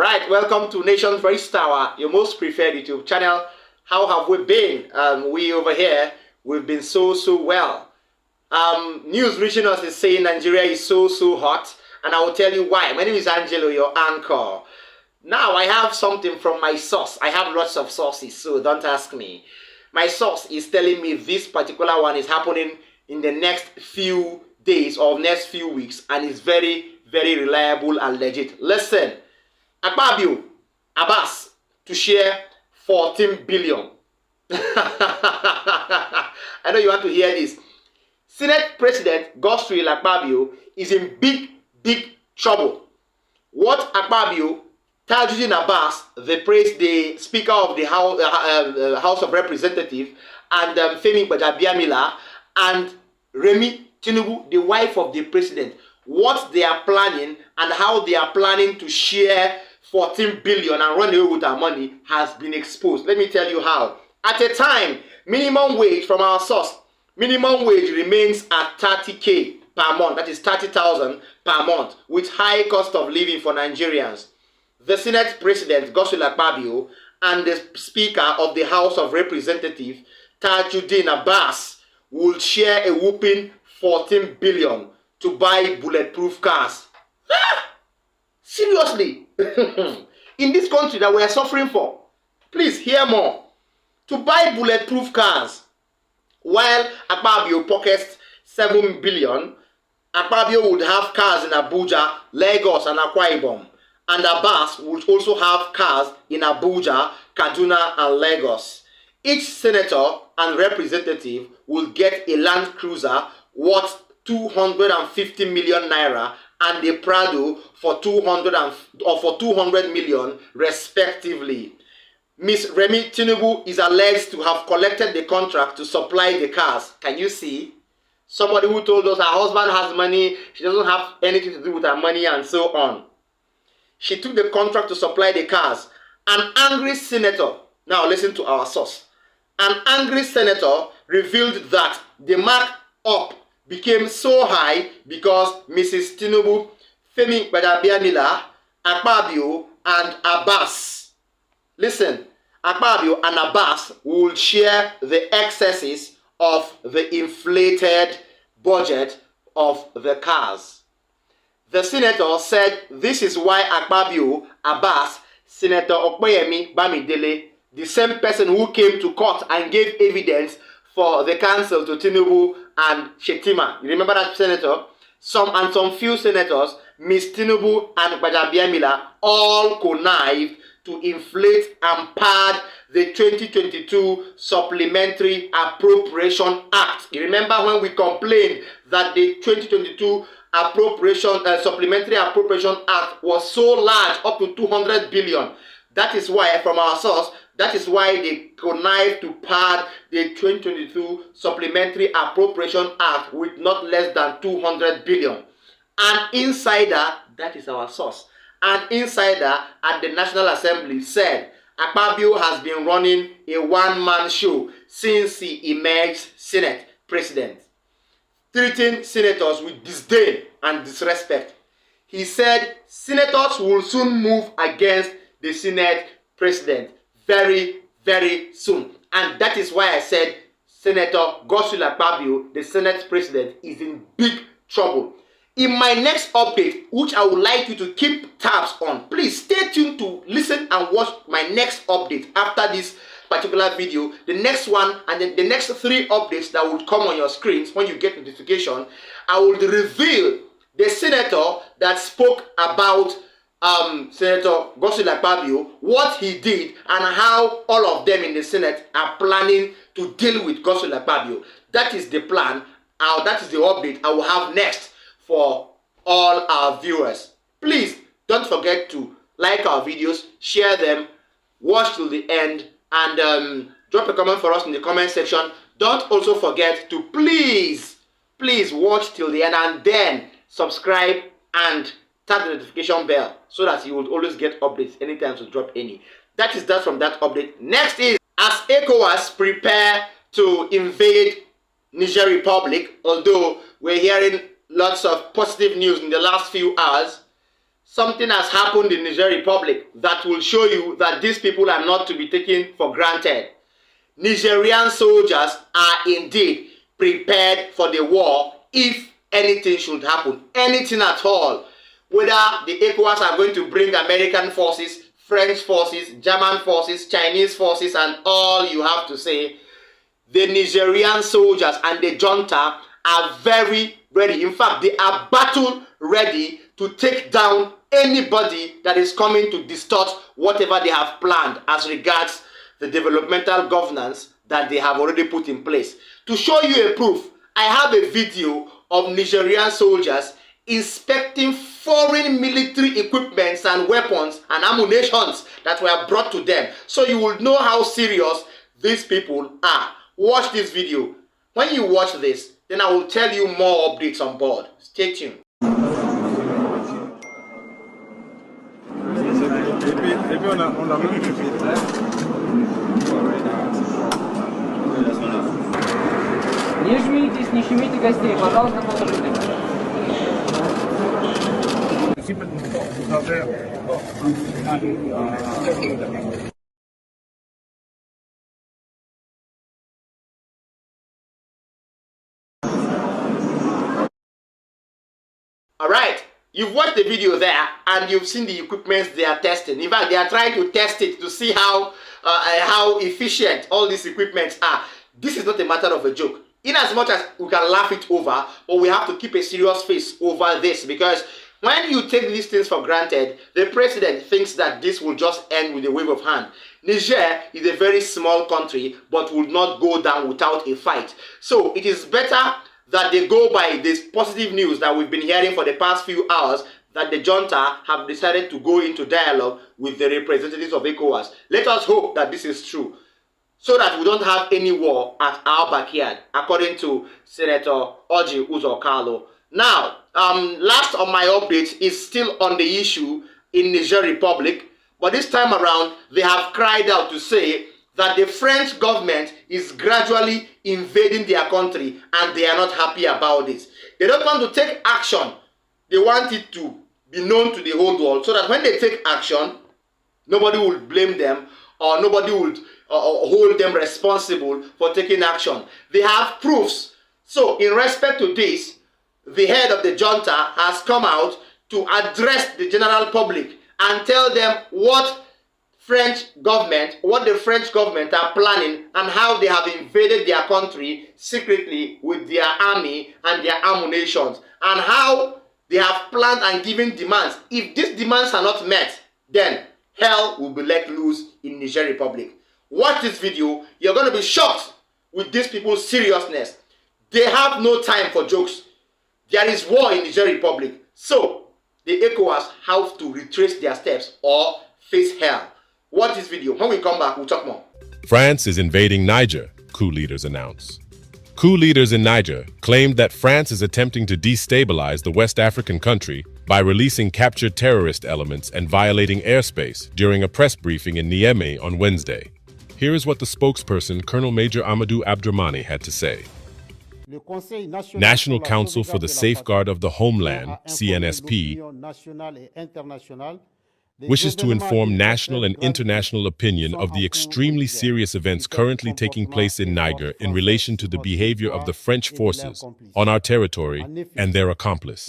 Alright, welcome to Nation's Voice Tower, your most preferred YouTube channel. How have we been? We over here, we've been so well. News reaching us is saying Nigeria is so hot, and I will tell you why. My name is Angelo, your anchor. Now I have something from my source. I have lots of sources, so don't ask me. My source is telling me this particular one is happening in the next few days or next few weeks, and it's very reliable and legit. Listen, Akpabio, Abbas, to share 14 billion. I know you want to hear this. Senate President Godswill Akpabio is in big trouble. What Akpabio, Tajuddin Abbas, the Speaker of the House of Representatives, and Femi Gbadabiamila, and Remi Tinibu, the wife of the president, what they are planning and how they are planning to share 14 billion and run away with our money has been exposed. Let me tell you how. At a time, minimum wage from our source, minimum wage remains at 30k per month. That is 30,000 per month, with high cost of living for Nigerians. The Senate President Godswill Akpabio and the Speaker of the House of Representatives Tajuddin Abbas will share a whopping 14 billion to buy bulletproof cars. Seriously? In this country that we are suffering for. Please hear more. To buy bulletproof cars, while Akpabio pockets 7 billion, Akpabio would have cars in Abuja, Lagos, and Akwa Ibom. And Abbas would also have cars in Abuja, Kaduna, and Lagos. Each senator and representative will get a Land Cruiser worth 250 million naira and a Prado for 200 million respectively. Miss Remi Tinibu is alleged to have collected the contract to supply the cars. Can you see? Somebody who told us her husband has money, she doesn't have anything to do with her money, and so on. She took the contract to supply the cars. An angry senator, now listen to our source. An angry senator revealed that the mark-up became so high because Mrs. Tinibu, Femi Gbadabiamila, Akpabio, and Abbas. Listen, Akpabio and Abbas will share the excesses of the inflated budget of the cars. The senator said this is why Akpabio, Abbas, Senator Okoyemi Bamidele, the same person who came to court and gave evidence for the counsel to Tinibu and Shetima. You remember that senator? Some few senators, Miss Tinibu and Gbadabiamila, all connived to inflate and pad the 2022 Supplementary Appropriation Act. You remember when we complained that the 2022 Supplementary Appropriation Act was so large, up to 200 billion. That is why, from our source, that is why they connived to pad the 2022 Supplementary Appropriation Act with not less than 200 billion. An insider, that is our source, an insider at the National Assembly said Akpabio has been running a one-man show since he emerged Senate President, treating senators with disdain and disrespect. He said senators will soon move against the Senate President very soon. And that is why I said Senator Godswill Akpabio, the Senate President, is in big trouble. In my next update, which I would like you to keep tabs on, please stay tuned to listen and watch my next update after this particular video. The next one and then the next 3 updates that will come on your screens when you get notification, I will reveal the senator that spoke about Senator Godswill Akpabio, what he did, and how all of them in the Senate are planning to deal with Godswill Akpabio. That is the plan. That is the update I will have next for all our viewers. Please don't forget to like our videos, share them, watch till the end, and drop a comment for us in the comment section. Don't also forget to please watch till the end and then subscribe and tap the notification bell so that you will always get updates anytime to drop any. That is that from that update. Next is, as ECOWAS prepare to invade Niger Republic, although we're hearing lots of positive news in the last few hours, something has happened in Niger Republic that will show you that these people are not to be taken for granted. Nigerian soldiers are indeed prepared for the war if anything should happen, anything at all. Whether the ECOWAS are going to bring American forces, French forces, German forces, Chinese forces, and all you have to say, the Nigerian soldiers and the junta are very ready. In fact, they are battle ready to take down anybody that is coming to distort whatever they have planned as regards the developmental governance that they have already put in place. To show you a proof, I have a video of Nigerian soldiers inspecting foreign military equipments and weapons and ammunitions that were brought to them. So you will know how serious these people are. Watch this video. When you watch this, then I will tell you more updates on board. Stay tuned. Не жмитесь, не щемите гостей, пожалуйста, положите. All right, you've watched the video there and you've seen the equipments they are testing. In fact, they are trying to test it to see how efficient all these equipments are. This is not a matter of a joke. In as much as we can laugh it over, but we have to keep a serious face over this, because when you take these things for granted, the president thinks that this will just end with a wave of hand. Niger is a very small country, but will not go down without a fight. So it is better that they go by this positive news that we've been hearing for the past few hours, that the junta have decided to go into dialogue with the representatives of ECOWAS. Let us hope that this is true, so that we don't have any war at our backyard, according to Senator Orji Uzor Kalu. Now, last on my update is still on the issue in Niger Republic, but this time around, they have cried out to say that the French government is gradually invading their country and they are not happy about it. They don't want to take action. They want it to be known to the whole world, so that when they take action, nobody will blame them or nobody will hold them responsible for taking action. They have proofs. So in respect to this, the head of the junta has come out to address the general public and tell them what the French government are planning and how they have invaded their country secretly with their army and their ammunition, and how they have planned and given demands. If these demands are not met, then hell will be let loose in Niger Republic. Watch this video. You're going to be shocked with these people's seriousness. They have no time for jokes. There is war in Niger Republic. So the ECOWAS have to retrace their steps or face hell. Watch this video. When we come back, we'll talk more. France is invading Niger, coup leaders announce. Coup leaders in Niger claimed that France is attempting to destabilize the West African country by releasing captured terrorist elements and violating airspace during a press briefing in Niamey on Wednesday. Here is what the spokesperson, Colonel Major Amadou Abdrahmani, had to say. National Council for the Safeguard of the Homeland, CNSP, wishes to inform national and international opinion of the extremely serious events currently taking place in Niger in relation to the behavior of the French forces on our territory and their accomplice.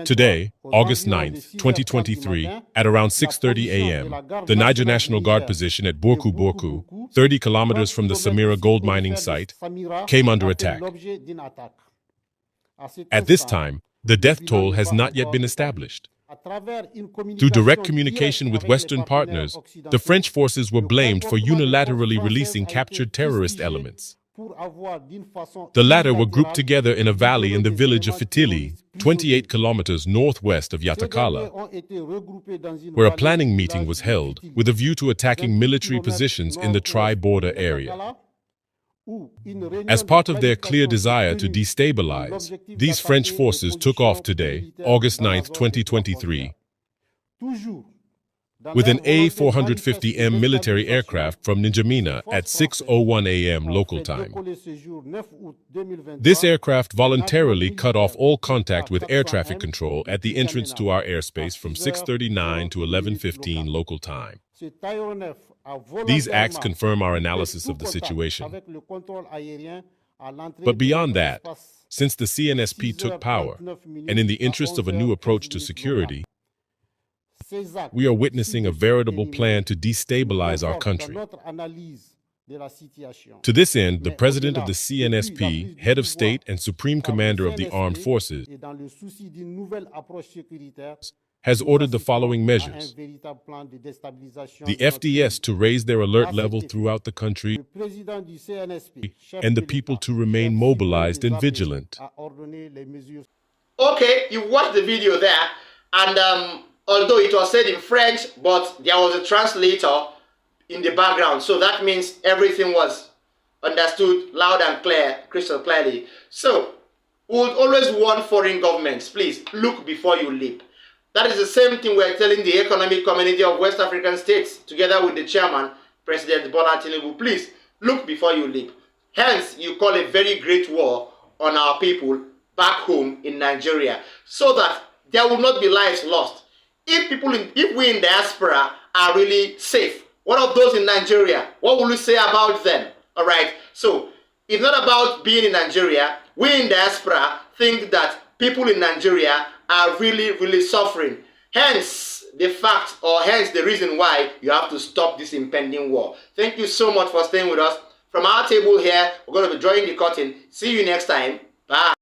Today, August 9th, 2023, at around 6:30 a.m., the Niger National Guard position at Bourkou Bourkou, 30 kilometers from the Samira gold mining site, came under attack. At this time, the death toll has not yet been established. Through direct communication with Western partners, the French forces were blamed for unilaterally releasing captured terrorist elements. The latter were grouped together in a valley in the village of Fitili, 28 kilometers northwest of Yatakala, where a planning meeting was held with a view to attacking military positions in the tri-border area. As part of their clear desire to destabilize, these French forces took off today, August 9, 2023, with an A450M military aircraft from N'Djamena at 6:01 a.m. local time. This aircraft voluntarily cut off all contact with air traffic control at the entrance to our airspace from 6:39 to 11:15 local time. These acts confirm our analysis of the situation. But beyond that, since the CNSP took power, and in the interest of a new approach to security, we are witnessing a veritable plan to destabilize our country. To this end, the President of the CNSP, Head of State and Supreme Commander of the Armed Forces, has ordered the following measures: the FDS to raise their alert level throughout the country, and the people to remain mobilized and vigilant. Okay, you watched the video there, and although it was said in French, but there was a translator in the background, so that means everything was understood loud and clear, crystal clearly. So, we would always warn foreign governments, please look before you leap. That is the same thing we're telling the Economic Community of West African States, together with the chairman, President Bola Tinibu. Please, look before you leap. Hence, you call a very great war on our people back home in Nigeria, so that there will not be lives lost. If we in diaspora are really safe, what of those in Nigeria? What will you say about them? All right, so it's not about being in Nigeria. We in diaspora think that people in Nigeria are really suffering. Hence the fact, or hence the reason why you have to stop this impending war. Thank you so much for staying with us. From our table here, we're going to be drawing the curtain. See you next time. Bye.